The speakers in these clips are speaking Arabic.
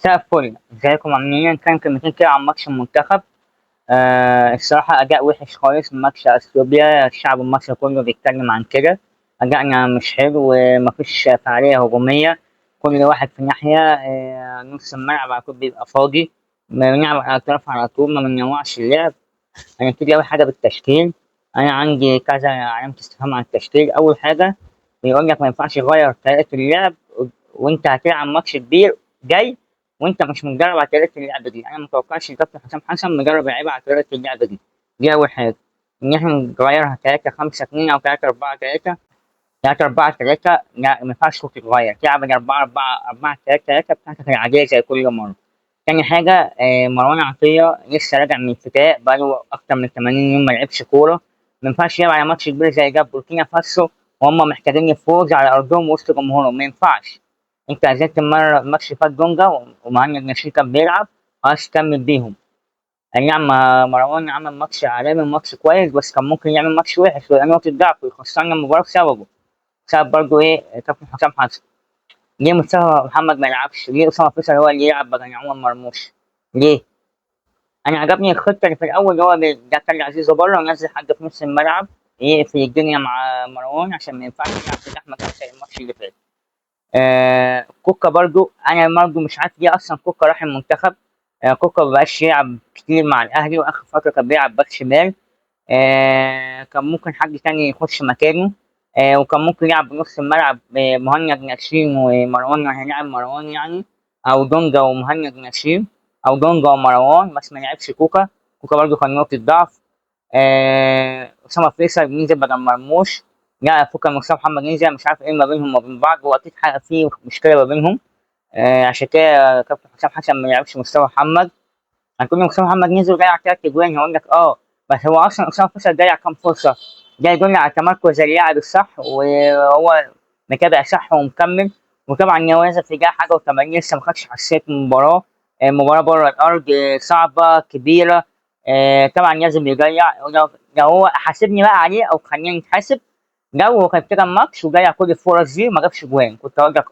مساء الفل، ازيكم عاملين؟ كان كلمتين كده عن ماتش المنتخب. الصراحة أداء وحش خالص من ماتش أثيوبيا، الشعب المصري كله بيتكلم عن كده. أداءنا مش حلو ومفيش فعالية هجومية، كل واحد في ناحية. نص الملعب على طول بيبقى فاضي، بنلعب على الأطراف على طول، ما بننوعش اللعب. هنبتدي أول حاجة بالتشكيل. أنا عندي كذا علامة استفهام عن التشكيل. أول حاجة بيقول لك ما ينفعش يغير طريقة اللعب وأنت هتلعب ماتش كبير جاي وأنت مش متدرب على طريقة اللعب دي. أنا متوقعش الكابتن حسام حسن مدرب اللعيبة على طريقة اللعب دي. دي أول حاجة. إن إحنا نغيرها 3-5-2 أو 3-4-3. 3-4-3 لا، ما ينفعش تتغير، تلعب 4-4-4-3-3 بتاعتك العادية زي كل مرة. تاني حاجة مروان عطية لسه راجع من الفتاء، بقاله أكتر من 80 يوم ما لعبش كورة. ما ينفعش يلعب على ماتش كبير زي ده بوركينا فاسو وهم محتاجين الفوز على أرضهم وسط جمهورهم، ما ينفعش. أنت نزلت الماتش اللي فات دونجا ومهند نشيد كان بيلعب، خلاص كمل بيهم. أي نعم، مروان عمل ماتش عالمي، ماتش كويس، بس كان ممكن يعمل ماتش وحش ويبقى نقطة ضعف ويخسرنا المباراة بسببه. بسبب برضه إيه كابتن حسام حسن. ليه مصطفى محمد ما يلعبش؟ ليه أسامة فيصل هو اللي يلعب بدل عمر مرموش؟ ليه؟ انا عجبني الخطه اللي في الاول، اللي هو ده كان عزيزه بره ونزل حد في نص الملعب يقفل الدنيا مع مروان عشان ما ينفعش يلعب في زحمه زي الماتش اللي فات. كوكا برضو انا برضو مش عارف ليه اصلا كوكا راح المنتخب. كوكا مبقاش يلعب كتير مع الاهلي، واخر فتره كان بيلعب باك شمال. كان ممكن حد تاني يخش مكانه. وكان ممكن يلعب بنص الملعب مهند ناشئين ومروان، هيلعب مروان يعني، او دونجا ومهند ناشئين، او دونجا ومروان، بس ما لعبش كوكا. كوكا برضه كان نقطة ضعف. أسامة فيصل نزل بدل مرموش. لا، فكر مصطفى محمد نزل، مش عارف ايه ما بينهم وما بين بعض، واكيد في مشكلة ما بينهم. عشان كده كابتن حسام حسن ما لعبش مصطفى محمد. هتقول لي مصطفى محمد نزل ضيع 3 أجوان، هقول لك بس هو اصلا اسامه فيصل ضيع كام فرصه؟ ده يدل على تمركز اللاعب الصح، وهو متابع صح ومكمل. وطبعا نوازل في جاه حاجه و80 لسه ما خدش حساسيه المباراه. المباراه بره الارض صعبه كبيره. طبعا لازم يضيع. لو هو حاسبني بقى عليه او خلينا نتحاسب، لو هو كان كده الماتش وضيع كل الفرص دي ما جابش جوان كنت هقول لك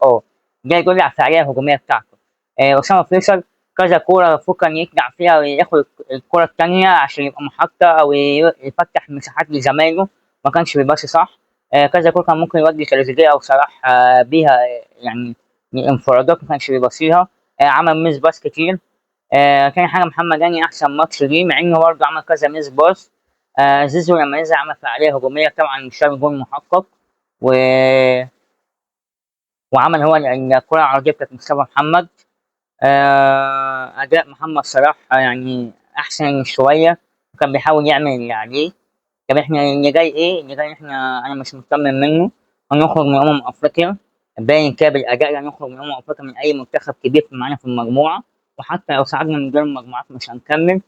ده يدل على الفعاليه الهجوميه بتاعته. اسامه فيصل كذا كورة فوق كان يخدع فيها وياخد الكورة التانية عشان يبقى محطة أو يفتح مساحات لزمايله، ما كانش بيباصي صح. كذا كورة كان ممكن يودي تريزيجيه أو صلاح بيها، يعني انفرادات ما كانش بيباصيها. عمل ميس باص كتير. تاني حاجة محمد هاني أحسن ماتش ليه، مع إنه برضه عمل كذا ميس باص. زيزو لما نزل عمل فعالية هجومية، طبعا مش شاف جول محقق. و... وعمل هو الكرة العرضية بتاعت مصطفى محمد. أداء محمد صلاح يعني أحسن شوية، وكان بيحاول يعمل اللي عليه. طب إحنا اللي جاي إيه؟ اللي جاي أنا مش مطمن منه. هنخرج من أفريقيا، باين كده بالأداء هنخرج من أفريقيا من أي منتخب كبير معانا في المجموعة. وحتى لو صعدنا من دور المجموعات مش هنكمل.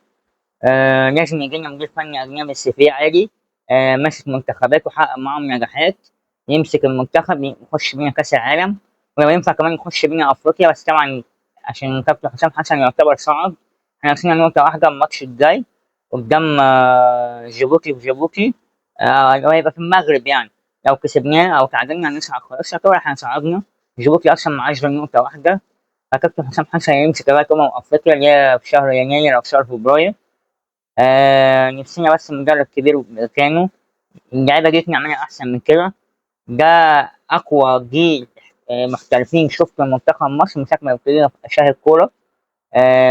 لازم يجي لنا مدير فني أجنبي سي عالي، ماسك منتخبات وحقق معاهم نجاحات، يمسك المنتخب يخش بينا كأس العالم، ولو ينفع كمان يخش بينا أفريقيا. بس طبعا عشان كابتن حسام حسن يعتبر صعد، احنا نسينا نقطة واحدة الماتش الجاي قدام جيبوتي في جيبوتي. اللي هو هيبقى في المغرب يعني. لو كسبناه أو تعادلنا هنصعد خلاص، يعتبر احنا صعدنا. جيبوتي أصلا معاش غير نقطة واحدة. فكابتن حسام حسن يمسك لغاية أفريقيا اللي هي في شهر يناير أو شهر فبراير. نفسنا بس مدرب كبير مكانه. اللعيبة دي نعملها أحسن من كده. ده أقوى جيل محترفين شفته منتخب مصر من ساعة ما ابتدينا أشاهد كورة.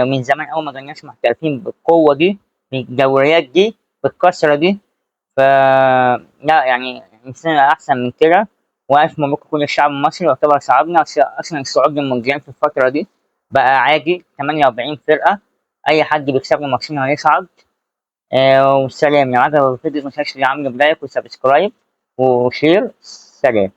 من زمان أوي ما جالناش محترفين بالقوة دي، بالدوريات دي، بالكثرة دي. ف لا يعني نفسنا أحسن من كده. وألف مبروك لكل الشعب المصري، يعتبر صعدنا. أصلا الصعود للمونديال في الفترة دي بقى عادي، 48 فرقة، أي حد بيكسبنا ماتشين هيصعد. والسلام. لو عجبك الفيديو متنساش تعمل لايك وسبسكرايب وشير. سلام.